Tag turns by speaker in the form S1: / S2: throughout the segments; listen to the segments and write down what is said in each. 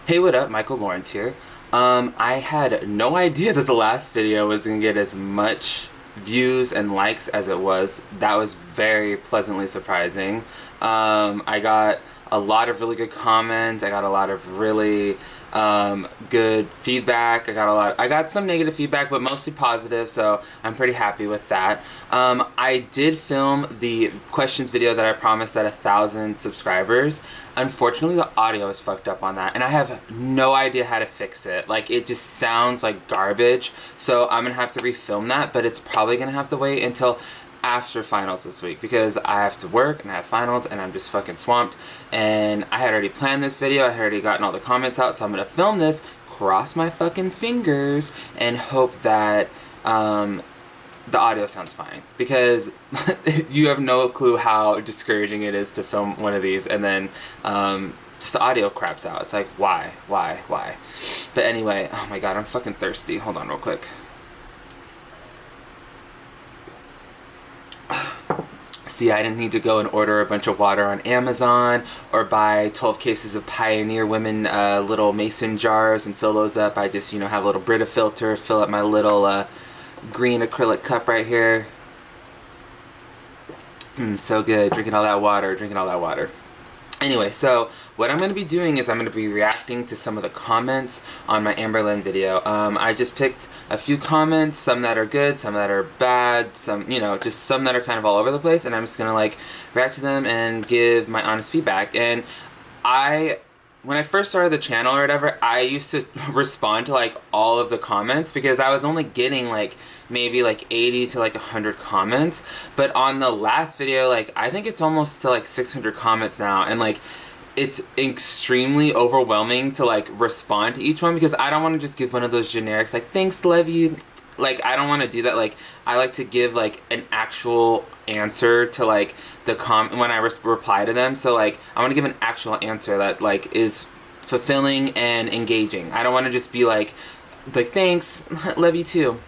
S1: Hey, what up? Michael Lawrence here. I had no idea that the last video was gonna get as much views and likes as it was. That was very pleasantly surprising. I got a lot of really good comments. I got a lot of really good feedback. I got some negative feedback, but mostly positive, so I'm pretty happy with that. I did film the questions video that I promised at 1,000 subscribers. Unfortunately, the audio is fucked up on that, and I have no idea how to fix it. Like, it just sounds like garbage, so I'm gonna have to refilm that, but it's probably gonna have to wait until after finals this week because I have to work and I have finals and I'm just fucking swamped. And I had already planned this video, I had already gotten all the comments out, so I'm gonna film this, cross my fucking fingers, and hope that the audio sounds fine, because you have no clue how discouraging it is to film one of these and then just the audio craps out. It's like, why? But anyway, oh my god, I'm fucking thirsty. Hold on real quick. See, I didn't need to go and order a bunch of water on Amazon or buy 12 cases of Pioneer Women little mason jars and fill those up. I just, have a little Brita filter, fill up my little green acrylic cup right here. So good, drinking all that water. Anyway, so what I'm going to be doing is I'm going to be reacting to some of the comments on my Amberlynn video. I just picked a few comments, some that are good, some that are bad, some, just some that are kind of all over the place, and I'm just going to, react to them and give my honest feedback. And when I first started the channel or whatever, I used to respond to, all of the comments because I was only getting, maybe, 80 to, 100 comments. But on the last video, I think it's almost to, 600 comments now. And, it's extremely overwhelming to, respond to each one because I don't want to just give one of those generics, thanks, love you. I don't want to do that. I like to give, an actual answer to, the when I reply to them. So, I want to give an actual answer that, is fulfilling and engaging. I don't want to just be thanks, love you too.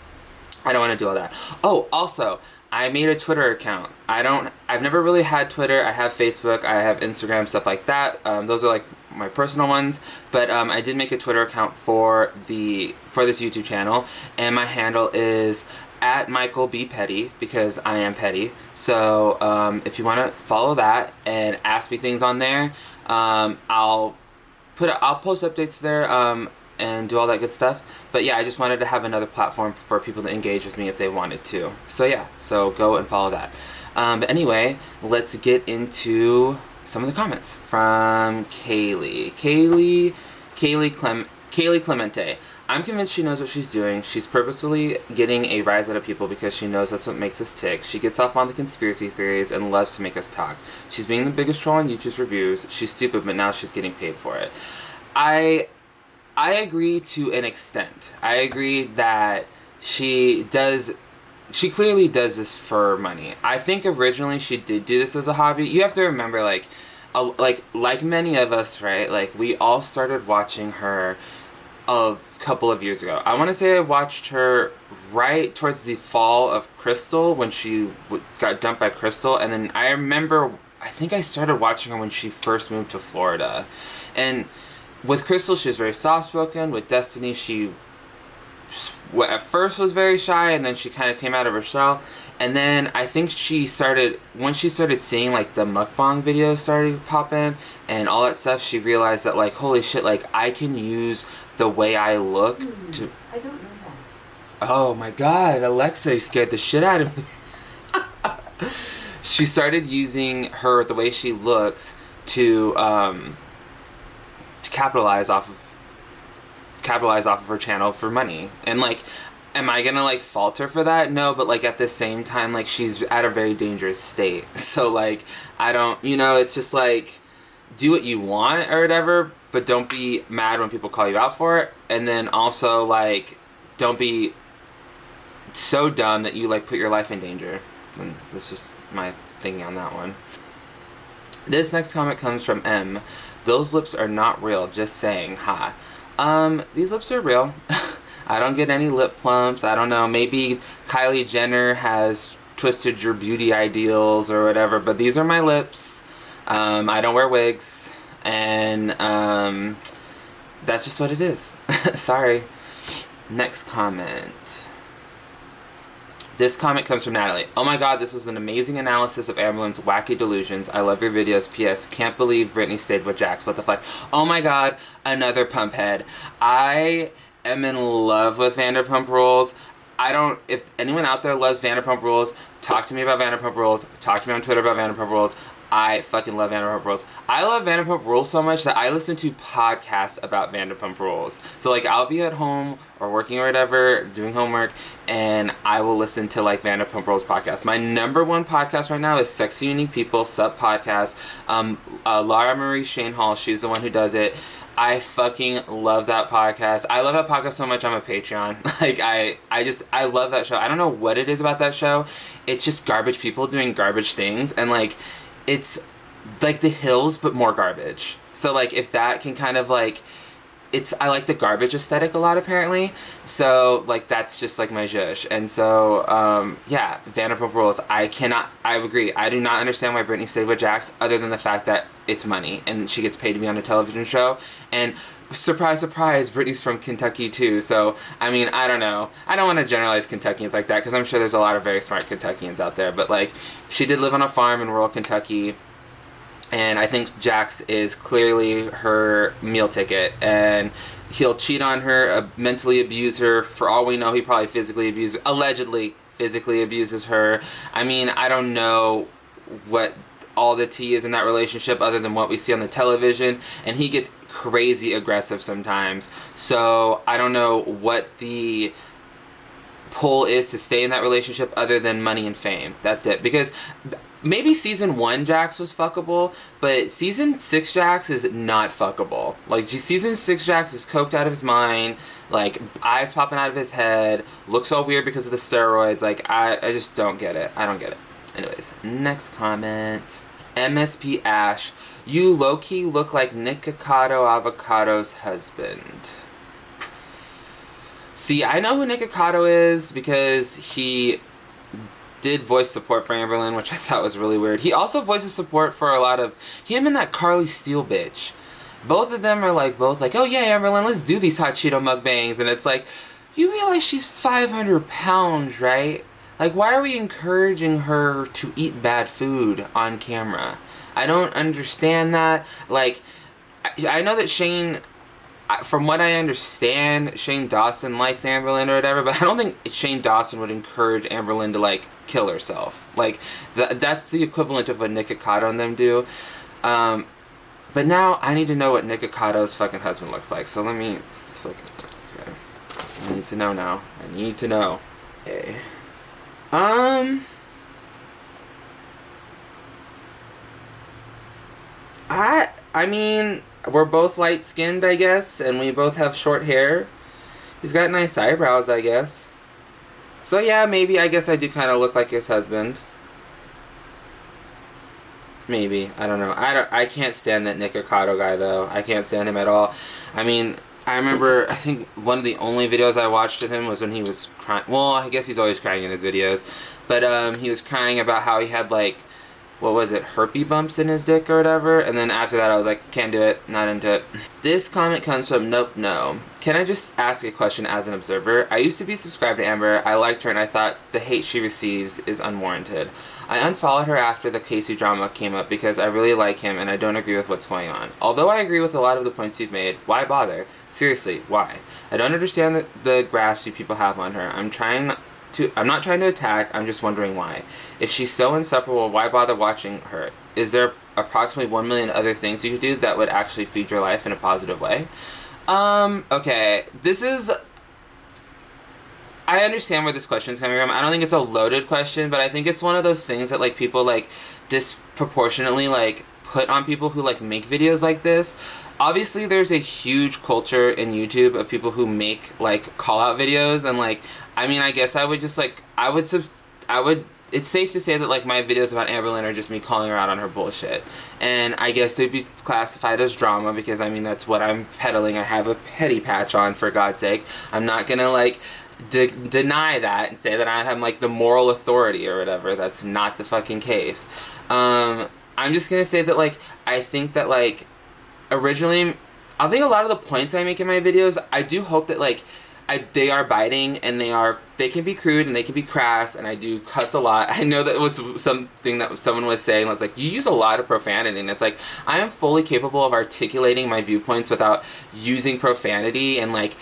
S1: I don't want to do all that. Oh, also, I made a Twitter account. I've never really had Twitter. I have Facebook, I have Instagram, stuff like that. Those are my personal ones, but I did make a Twitter account for this YouTube channel, and my handle is @MichaelBPetty because I am petty. So if you want to follow that and ask me things on there, I'll post updates there and do all that good stuff. But yeah, I just wanted to have another platform for people to engage with me if they wanted to. So yeah, so go and follow that. But anyway, let's get into some of the comments from Kaylee. Kaylee Clemente. I'm convinced she knows what she's doing. She's purposefully getting a rise out of people because she knows that's what makes us tick. She gets off on the conspiracy theories and loves to make us talk. She's being the biggest troll on YouTube's reviews. She's stupid, but now she's getting paid for it. I agree to an extent. I agree that she clearly does this for money. I think originally she did do this as a hobby. You have to remember, like many of us, right? We all started watching her a couple of years ago. I want to say I watched her right towards the fall of Crystal when she got dumped by Crystal, and then I think I started watching her when she first moved to Florida. And with Crystal, she was very soft-spoken. With Destiny, she at first was very shy, and then she kind of came out of her shell. And then I think once she started seeing the mukbang videos started to pop in and all that stuff, she realized that holy shit, I can use the way I look to...
S2: I don't know that.
S1: Oh my god, Alexa, you scared the shit out of me. She started using the way she looks to capitalize off of her channel for money. And am I gonna fault her for that? No, but at the same time, she's at a very dangerous state. So I don't, it's just do what you want or whatever, but don't be mad when people call you out for it. And then also don't be so dumb that you put your life in danger. And that's just my thinking on that one. This next comment comes from M. Those lips are not real, just saying, ha. These lips are real. I don't get any lip plumps. I don't know, maybe Kylie Jenner has twisted your beauty ideals or whatever, but these are my lips. I don't wear wigs, and That's just what it is. Sorry. Next comment. This comment comes from Natalie. Oh my god, this was an amazing analysis of Amberlynn's wacky delusions. I love your videos. P.S. Can't believe Britney stayed with Jax. What the fuck? Oh my god, another pump head. I am in love with Vanderpump Rules. If anyone out there loves Vanderpump Rules, talk to me about Vanderpump Rules. Talk to me on Twitter about Vanderpump Rules. I fucking love Vanderpump Rules. I love Vanderpump Rules so much that I listen to podcasts about Vanderpump Rules. So, like, I'll be at home or working or whatever, doing homework, and I will listen to, like, Vanderpump Rules podcast. My number one podcast right now is Sexy Unique People, Sub Podcast. Laura Marie Shane Hall, she's the one who does it. I fucking love that podcast. I love that podcast so much I'm a Patreon. Like, I love that show. I don't know what it is about that show. It's just garbage people doing garbage things, and, like, it's like The Hills, but more garbage. So, like, if that can kind of, like, I like the garbage aesthetic a lot, apparently. So, like, that's just, like, my zhuzh. And so, yeah, Vanderpump Rules. I agree. I do not understand why Britney stayed with Jax, other than the fact that it's money, and she gets paid to be on a television show. And surprise, surprise, Britney's from Kentucky, too. So, I mean, I don't know. I don't want to generalize Kentuckians like that, because I'm sure there's a lot of very smart Kentuckians out there. But, like, she did live on a farm in rural Kentucky. And I think Jax is clearly her meal ticket. And he'll cheat on her, mentally abuse her. For all we know, he probably allegedly physically abuses her. I mean, I don't know what all the tea is in that relationship other than what we see on the television. And he gets crazy aggressive sometimes. So I don't know what the pull is to stay in that relationship other than money and fame. That's it. Because maybe season 1 Jax was fuckable, but season 6 Jax is not fuckable. Like, season 6 Jax is coked out of his mind, like, eyes popping out of his head, looks all weird because of the steroids. Like, I just don't get it. I don't get it. Anyways, next comment. MSP Ash, you low-key look like Nick Cicado Avocado's husband. See, I know who Nick Cicado is because he did voice support for Amberlynn, which I thought was really weird. He also voices support for a lot of him and that Carly Steele bitch. Both of them are like, oh yeah, Amberlynn, let's do these hot Cheeto mukbangs. And it's like, you realize she's 500 pounds, right? Like, why are we encouraging her to eat bad food on camera? I don't understand that. Like, I know that Shane, from what I understand, Shane Dawson likes Amberlynn or whatever, but I don't think Shane Dawson would encourage Amberlynn to, like, kill herself. Like, that's the equivalent of what Nick Cicado and them do. But now I need to know what Nick Cicado's fucking husband looks like. So okay. I need to know now. I need to know. Okay. I mean, we're both light-skinned, I guess, and we both have short hair. He's got nice eyebrows, I guess. So yeah, maybe, I guess I do kind of look like his husband. Maybe. I don't know. I can't stand that Nick Cicado guy, though. I can't stand him at all. I mean, I remember, I think one of the only videos I watched of him was when he was crying. Well, I guess he's always crying in his videos. But he was crying about how he had, like, what was it, herpes bumps in his dick or whatever. And then after that I was like, can't do it, not into it. This comment comes from Nope No. Can I just ask a question as an observer? I used to be subscribed to Amber. I liked her and I thought the hate she receives is unwarranted. I unfollowed her after the Casey drama came up because I really like him and I don't agree with what's going on. Although I agree with a lot of the points you've made, why bother? Seriously, why? I don't understand the grasp you people have on her. I'm not trying to attack, I'm just wondering why. If she's so insufferable, why bother watching her? Is there approximately 1 million other things you could do that would actually feed your life in a positive way? Okay, this is... I understand where this question's coming from. I don't think it's a loaded question, but I think it's one of those things that, like, people, like, disproportionately, like, put on people who, like, make videos like this. Obviously, there's a huge culture in YouTube of people who make, like, call-out videos, and, like, I mean, I guess I would just, like, it's safe to say that, like, my videos about Amberlynn are just me calling her out on her bullshit. And I guess they'd be classified as drama because, I mean, that's what I'm peddling. I have a petty patch on, for God's sake. I'm not gonna, like, deny that and say that I have, like, the moral authority or whatever. That's not the fucking case. I'm just gonna say that, like, I think that, like, originally I think a lot of the points I make in my videos, I do hope that like they are biting, and they can be crude and they can be crass, and I do cuss a lot. I know that it was something that someone was saying, was like, you use a lot of profanity, and it's like, I am fully capable of articulating my viewpoints without using profanity and like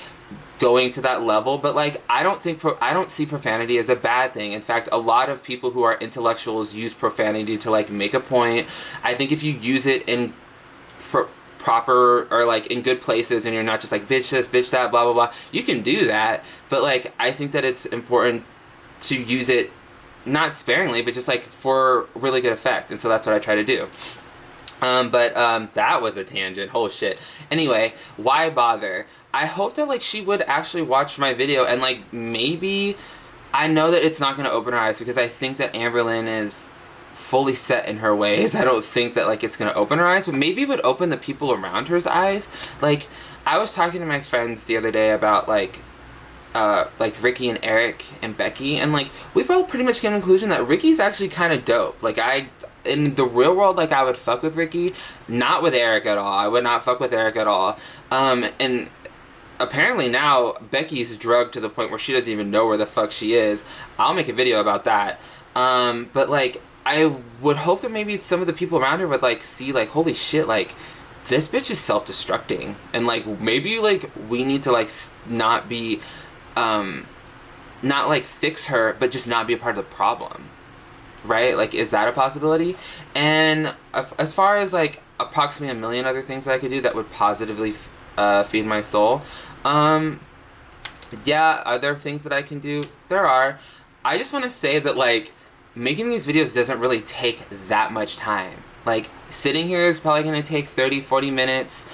S1: going to that level, but like I don't see profanity as a bad thing. In fact, a lot of people who are intellectuals use profanity to like make a point. I think if you use it in proper or like in good places, and you're not just like bitch this, bitch that, blah blah blah, you can do that, but like I think that it's important to use it not sparingly, but just like for really good effect, and so that's what I try to do. That was a tangent. Oh shit. Anyway, why bother? I hope that like she would actually watch my video, and like maybe, I know that it's not going to open her eyes, because I think that Amberlynn is fully set in her ways. I don't think that like it's going to open her eyes, but maybe it would open the people around her's eyes. Like, I was talking to my friends the other day about like Ricky and Eric and Becky, and like we both pretty much came to the conclusion that Ricky's actually kind of dope. Like, in the real world, like I would fuck with Ricky, not with Eric at all. I would not fuck with Eric at all. And apparently now Becky's drugged to the point where she doesn't even know where the fuck she is. I'll make a video about that. But like, I would hope that maybe some of the people around her would like see like, holy shit, like this bitch is self-destructing, and like maybe like we need to like not be not like fix her, but just not be a part of the problem, right? Like, is that a possibility? And as far as like approximately a million other things that I could do that would positively feed my soul, yeah, are there things that I can do? There are. I just want to say that like making these videos doesn't really take that much time. Like, sitting here is probably going to take 30-40 minutes.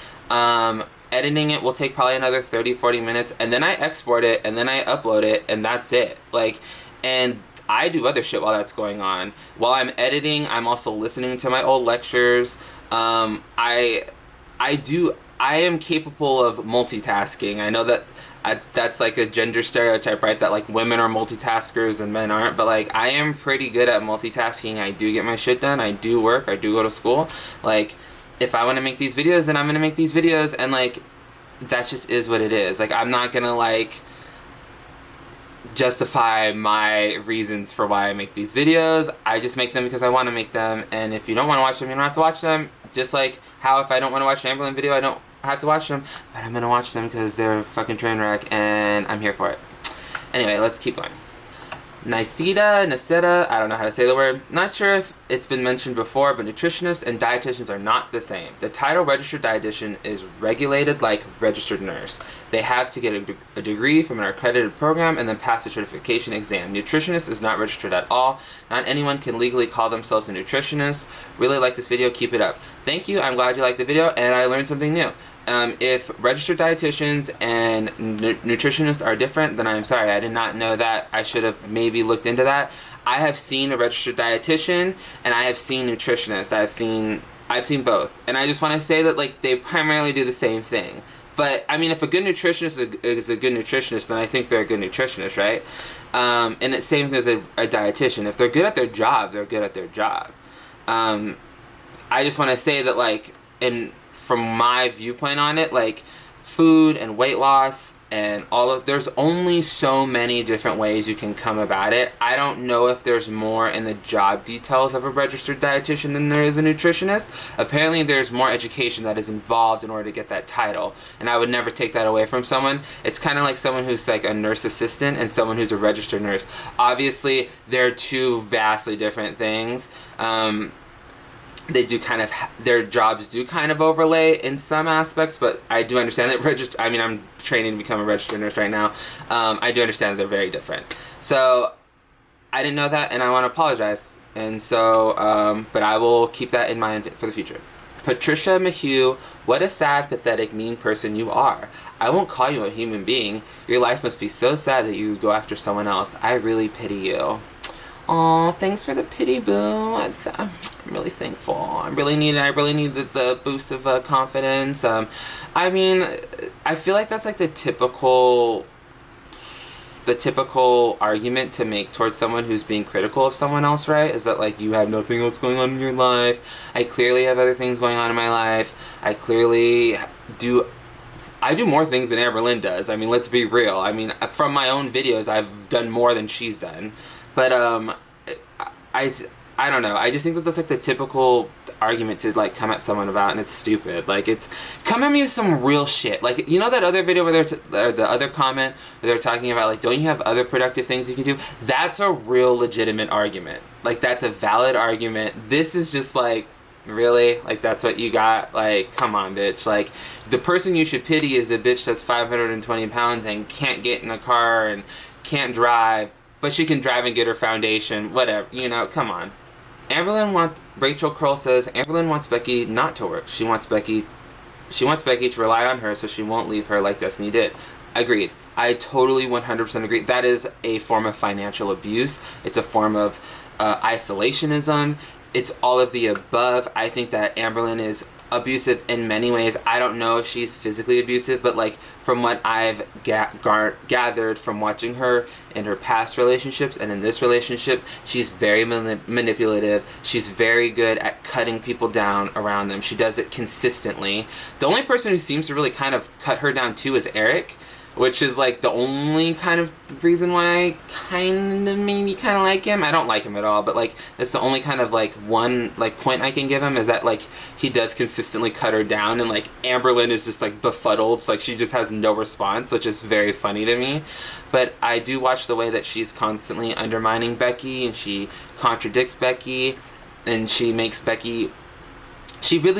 S1: Editing it will take probably another 30-40 minutes, and then I export it, and then I upload it, and that's it. Like, and I do other shit while that's going on. While I'm editing, I'm also listening to my old lectures. I am capable of multitasking. I know that that's like a gender stereotype, right? That like women are multitaskers and men aren't, but like I am pretty good at multitasking. I do get my shit done. I do work. I do go to school. Like, if I want to make these videos, then I'm going to make these videos, and like that just is what it is. Like, I'm not going to like justify my reasons for why I make these videos. I just make them because I want to make them, and if you don't want to watch them, you don't have to watch them. Just like how if I don't want to watch an Amberlynn video, I don't have to watch them, but I'm gonna watch them because they're a fucking train wreck, and I'm here for it. Anyway, let's keep going. Niceta, I don't know how to say the word. Not sure if it's been mentioned before, but nutritionists and dietitians are not the same. The title registered dietitian is regulated like registered nurse. They have to get a degree from an accredited program and then pass the certification exam. Nutritionist is not registered at all. Not anyone can legally call themselves a nutritionist. Really like this video, keep it up. Thank you, I'm glad you liked the video, and I learned something new. If registered dietitians and nutritionists are different, then I'm sorry, I did not know that. I should have maybe looked into that. I have seen a registered dietitian, and I have seen nutritionists. I've seen both, and I just want to say that like they primarily do the same thing. But I mean, if a good nutritionist is a good nutritionist, then I think they're a good nutritionist, right? And it's same thing with a dietitian. If they're good at their job, they're good at their job. I just want to say that like from my viewpoint on it, like food and weight loss and there's only so many different ways you can come about it. I don't know if there's more in the job details of a registered dietitian than there is a nutritionist. Apparently there's more education that is involved in order to get that title, and I would never take that away from someone. It's kind of like someone who's like a nurse assistant and someone who's a registered nurse. Obviously they're two vastly different things. They do kind of, their jobs do kind of overlay in some aspects, but I do understand that I'm training to become a registered nurse right now. I do understand that they're very different. So I didn't know that, and I want to apologize. And so, but I will keep that in mind for the future. Patricia Mahue, what a sad, pathetic, mean person you are. I won't call you a human being. Your life must be so sad that you go after someone else. I really pity you. Aw, thanks for the pity, boo. I'm really thankful. I really need the boost of confidence. I mean, I feel like that's like the typical argument to make towards someone who's being critical of someone else, right? Is that like, you have nothing else going on in your life. I clearly have other things going on in my life. I clearly do I do more things than Amberlynn does. I mean, let's be real. I mean, from my own videos, I've done more than she's done. But I, I don't know. I just think that that's like the typical argument to like come at someone about, and it's stupid. Like, it's come at me with some real shit. Like, you know that other video where or the other comment where they're talking about like, don't you have other productive things you can do? That's a real legitimate argument. Like, that's a valid argument. This is just like, really? Like, that's what you got? Like, come on, bitch. Like, the person you should pity is the bitch that's 520 pounds and can't get in a car and can't drive, but she can drive and get her foundation, whatever, you know, come on. Rachel Kroll says, Amberlynn wants Becky not to work. She wants Becky to rely on her so she won't leave her like Destiny did. Agreed. I totally 100% agree. That is a form of financial abuse. It's a form of isolationism. It's all of the above. I think that Amberlynn is abusive in many ways. I don't know if she's physically abusive, but like from what I've gathered from watching her in her past relationships and in this relationship, she's very manipulative. She's very good at cutting people down around them. She does it consistently. The only person who seems to really kind of cut her down too is Eric, which is like the only kind of reason why I kind of like him. I don't like him at all, but like that's the only kind of like one like point I can give him, is that like he does consistently cut her down, and like Amberlynn is just like befuddled. It's like she just has no response, which is very funny to me. But I do watch the way that she's constantly undermining Becky, and she contradicts Becky, and she really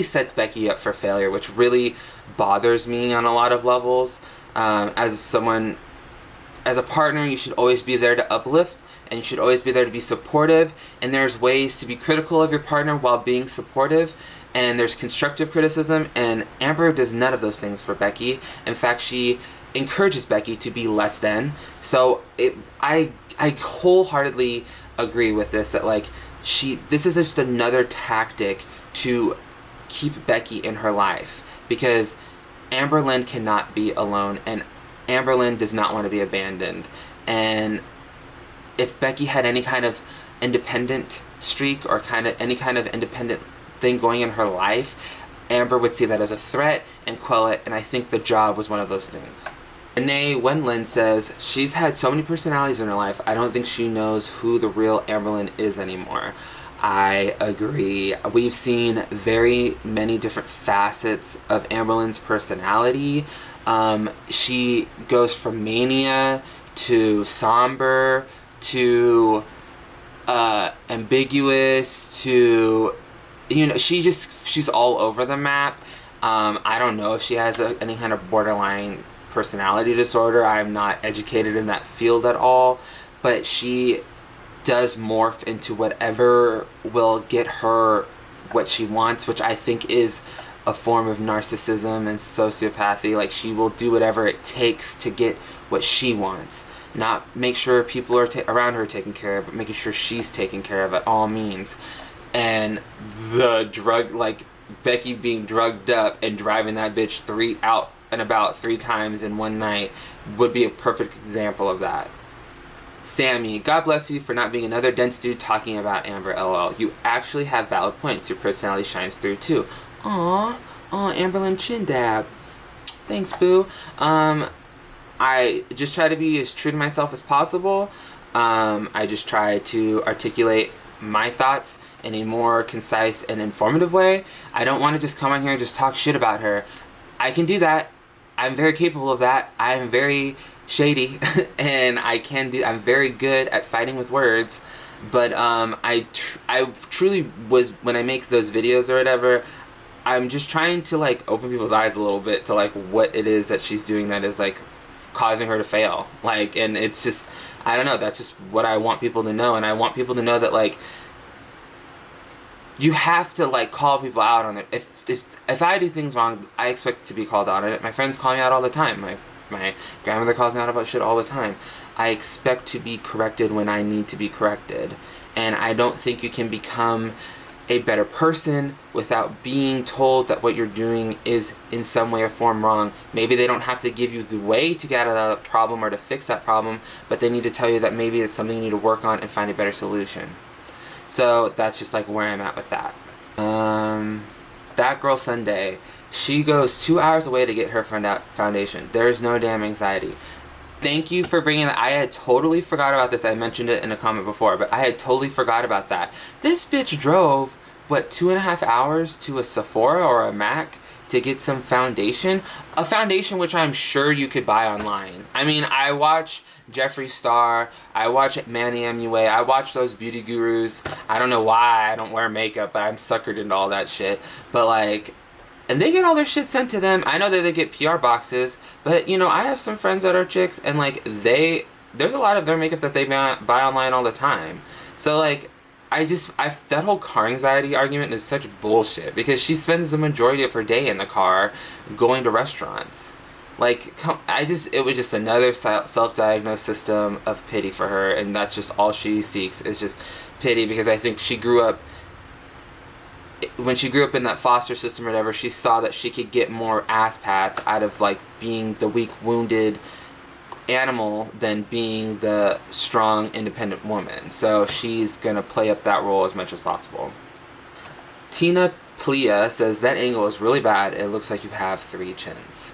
S1: sets Becky up for failure, which really bothers me on a lot of levels. As a partner, you should always be there to uplift, and you should always be there to be supportive, and there's ways to be critical of your partner while being supportive, and there's constructive criticism, and Amber does none of those things for Becky. In fact, she encourages Becky to be less than. So I wholeheartedly agree with this, that like this is just another tactic to keep Becky in her life, because Amberlynn cannot be alone, and Amberlynn does not want to be abandoned. And if Becky had any kind of independent streak or any kind of independent thing going in her life, Amber would see that as a threat and quell it, and I think the job was one of those things. Renee Wendland says, she's had so many personalities in her life, I don't think she knows who the real Amberlynn is anymore. I agree. We've seen very many different facets of Amberlynn's personality. She goes from mania to somber to ambiguous to, you know, she's all over the map. I don't know if she has any kind of borderline personality disorder. I'm not educated in that field at all, but she does morph into whatever will get her what she wants, which I think is a form of narcissism and sociopathy. Like, she will do whatever it takes to get what she wants, not make sure people are around her taken care of, but making sure she's taken care of at all means. And the drug, like Becky being drugged up and driving that bitch out and about 3 times in one night would be a perfect example of that. Sammy, God bless you for not being another dense dude talking about Amber, lol. You actually have valid points. Your personality shines through too. Aw, Amberlynn chin dab. Thanks, boo. I just try to be as true to myself as possible. I just try to articulate my thoughts in a more concise and informative way. I don't want to just come on here and just talk shit about her. I can do that. I'm very capable of that. I'm very shady and I'm very good at fighting with words, but I truly was, when I make those videos or whatever, I'm just trying to like open people's eyes a little bit to like what it is that she's doing that is like causing her to fail. Like, and it's just, I don't know, that's just what I want people to know. And I want people to know that like you have to like call people out on it. If I do things wrong, I expect to be called out on it. My friends call me out all the time. My grandmother calls me out about shit all the time. I expect to be corrected when I need to be corrected. And I don't think you can become a better person without being told that what you're doing is in some way or form wrong. Maybe they don't have to give you the way to get out of that problem or to fix that problem, but they need to tell you that maybe it's something you need to work on and find a better solution. So that's just like where I'm at with that. That Girl Sunday. She goes 2 hours away to get her foundation. There's no damn anxiety. Thank you for bringing that. I had totally forgot about this. I mentioned it in a comment before, but I had totally forgot about that. This bitch drove, what, 2.5 hours to a Sephora or a MAC to get some foundation? A foundation which I'm sure you could buy online. I mean, I watch Jeffree Star, I watch Manny MUA, I watch those beauty gurus. I don't know why I don't wear makeup, but I'm suckered into all that shit. But like, and they get all their shit sent to them. I know that they get PR boxes, but you know, I have some friends that are chicks, and like there's a lot of their makeup that they buy online all the time. So like, that whole car anxiety argument is such bullshit, because she spends the majority of her day in the car going to restaurants. Like, it was just another self-diagnosed system of pity for her, and that's just all she seeks, is just pity, because I think when she grew up in that foster system or whatever, she saw that she could get more ass pats out of like being the weak, wounded animal than being the strong, independent woman. So she's gonna play up that role as much as possible. Tina Plia says, that angle is really bad. It looks like you have 3 chins.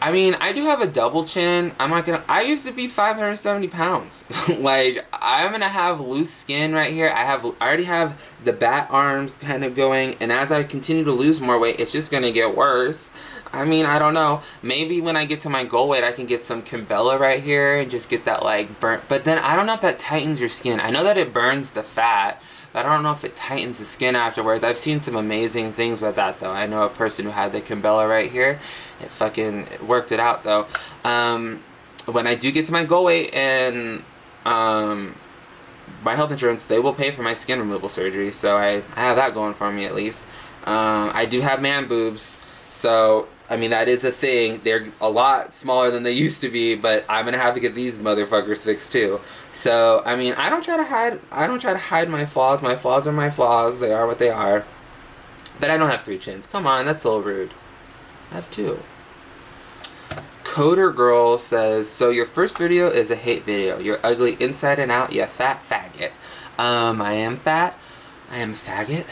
S1: I mean, I do have a double chin. I used to be 570 pounds. Like, I'm gonna have loose skin right here. I already have the bat arms kind of going, and as I continue to lose more weight, it's just gonna get worse. I mean, I don't know. Maybe when I get to my goal weight, I can get some Kimbella right here and just get that, like, burnt. But then I don't know if that tightens your skin. I know that it burns the fat, but I don't know if it tightens the skin afterwards. I've seen some amazing things with that, though. I know a person who had the Kimbella right here. It worked it out, though. When I do get to my goal weight and my health insurance, they will pay for my skin removal surgery. So I have that going for me, at least. I do have man boobs. So, I mean, that is a thing. They're a lot smaller than they used to be, but I'm gonna have to get these motherfuckers fixed too. So, I mean, I don't try to hide my flaws. My flaws are my flaws. They are what they are. But I don't have 3 chins. Come on, that's a little rude. I have 2. Coder Girl says, so your first video is a hate video. You're ugly inside and out, you fat faggot. I am fat. I am a faggot.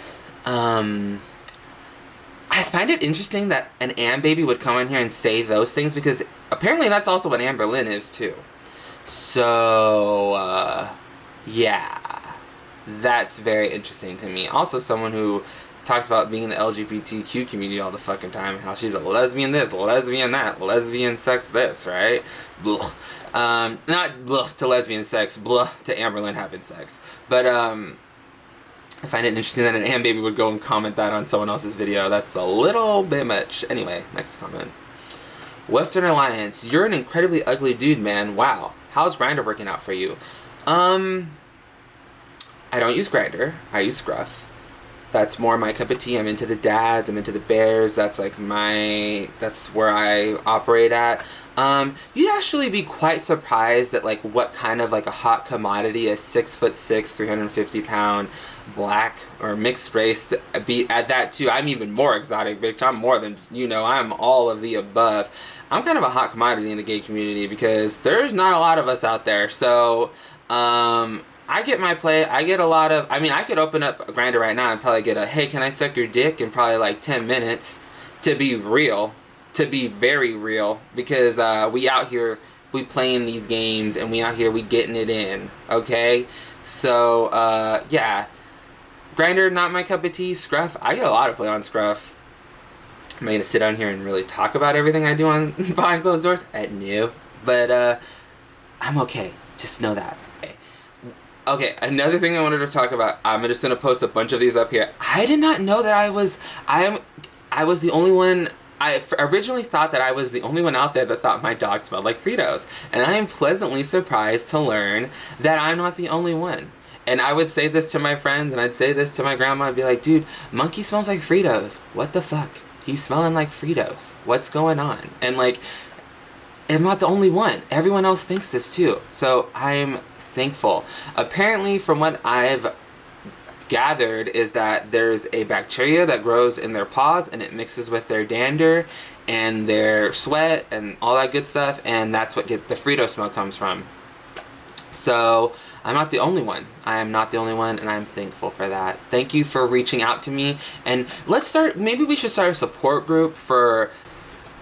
S1: I find it interesting that an Am baby would come in here and say those things, because apparently that's also what Amberlynn is too. So, yeah. That's very interesting to me. Also someone who talks about being in the LGBTQ community all the fucking time, how she's a lesbian this, lesbian that, lesbian sex this, right? Blech. Not blech to lesbian sex, blech to Amberlynn having sex. But, I find it interesting that an Am baby would go and comment that on someone else's video. That's a little bit much. Anyway, next comment. Western Alliance, you're an incredibly ugly dude, man. Wow. How's Grindr working out for you? I don't use Grindr. I use Scruff. That's more my cup of tea. I'm into the dads. I'm into the bears. That's like that's where I operate at. You'd actually be quite surprised at like what kind of like a hot commodity a 6'6", 350-pound black or mixed race be at that too. I'm even more exotic, bitch. I'm more than, I'm all of the above. I'm kind of a hot commodity in the gay community because there's not a lot of us out there. So, I get my play. I get a lot of, I could open up a Grindr right now and probably get a, hey, can I suck your dick in probably like 10 minutes to be real, to be very real, because we out here, we playing these games and we out here, we getting it in, okay? So, yeah. Grindr, not my cup of tea. Scruff, I get a lot of play on Scruff. Am I gonna sit down here and really talk about everything I do on behind closed doors? No. But, I'm okay. Just know that. Okay, another thing I wanted to talk about. I'm just gonna post a bunch of these up here. I did not know that I was the only one. I originally thought that I was the only one out there that thought my dog smelled like Fritos. And I am pleasantly surprised to learn that I'm not the only one. And I would say this to my friends, and I'd say this to my grandma. I'd be like, dude, Monkey smells like Fritos. What the fuck? He's smelling like Fritos. What's going on? And like, I'm not the only one. Everyone else thinks this too. So I'm thankful. Apparently, from what I've gathered, is that there's a bacteria that grows in their paws and it mixes with their dander and their sweat and all that good stuff, and that's what the Frito smell comes from. So I'm not the only one. I am not the only one, and I'm thankful for that. Thank you for reaching out to me. And maybe we should start a support group for,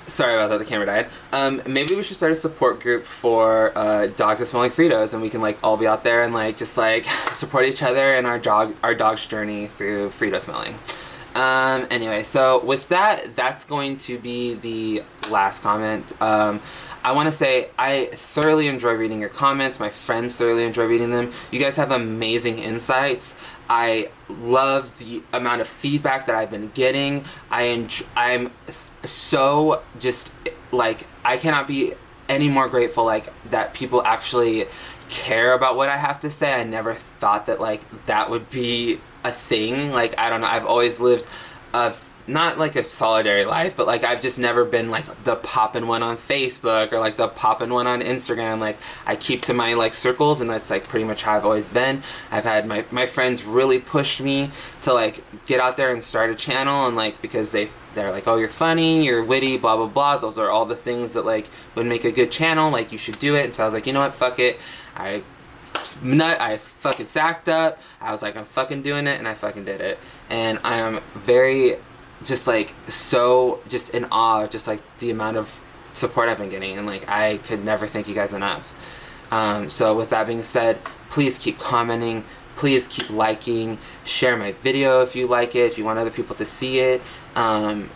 S1: sorry about that, the camera died. Maybe we should start a support group for dogs that smell like Fritos, and we can like all be out there and like just like support each other in our dog's journey through Frito smelling. Anyway, so with that, that's going to be the last comment. I want to say I thoroughly enjoy reading your comments. My friends thoroughly enjoy reading them. You guys have amazing insights. I love the amount of feedback that I've been getting. I'm so just like, I cannot be any more grateful like that people actually care about what I have to say. I never thought that like that would be a thing. Like, I don't know, I've always lived not like a solitary life, but like I've just never been like the poppin' one on Facebook or like the poppin' one on Instagram. Like, I keep to my like circles, and that's like pretty much how I've always been. I've had my friends really pushed me to like get out there and start a channel, and like because they're like, oh, you're funny, you're witty, blah blah blah, those are all the things that like would make a good channel, like you should do it. And so I was like, you know what, fuck it. I fucking sacked up. I was like, I'm fucking doing it, and I fucking did it. And I am very just like so just in awe of just like the amount of support I've been getting, and like I could never thank you guys enough. So with that being said, please keep commenting, please keep liking, share my video if you like it, if you want other people to see it, and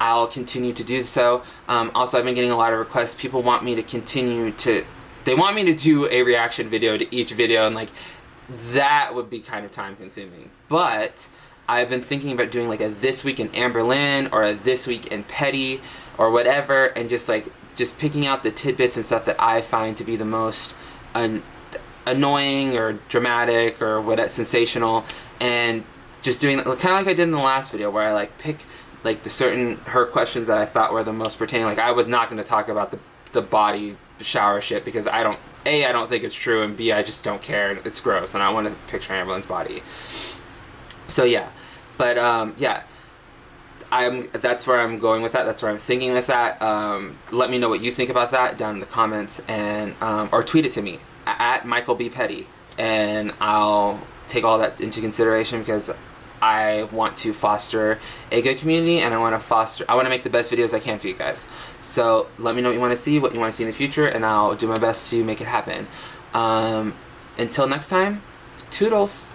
S1: I'll continue to do so. Also, I've been getting a lot of requests. People want me to continue to, they want me to do a reaction video to each video, and like that would be kind of time consuming. But I've been thinking about doing like a This Week in Amberlynn or a This Week in Petty or whatever, and just picking out the tidbits and stuff that I find to be the most annoying or dramatic or what sensational, and just doing kind of like I did in the last video where I like pick like her questions that I thought were the most pertaining. Like, I was not going to talk about the body shower shit because I don't think it's true, and B, I just don't care. It's gross, and I want to picture Amberlynn's body. So yeah, but yeah, that's where I'm going with that. That's where I'm thinking with that. Let me know what you think about that down in the comments, and or tweet it to me at Michael B. Petty, and I'll take all that into consideration because I want to foster a good community, and I want to make the best videos I can for you guys. So let me know what you want to see in the future, and I'll do my best to make it happen. Until next time, toodles.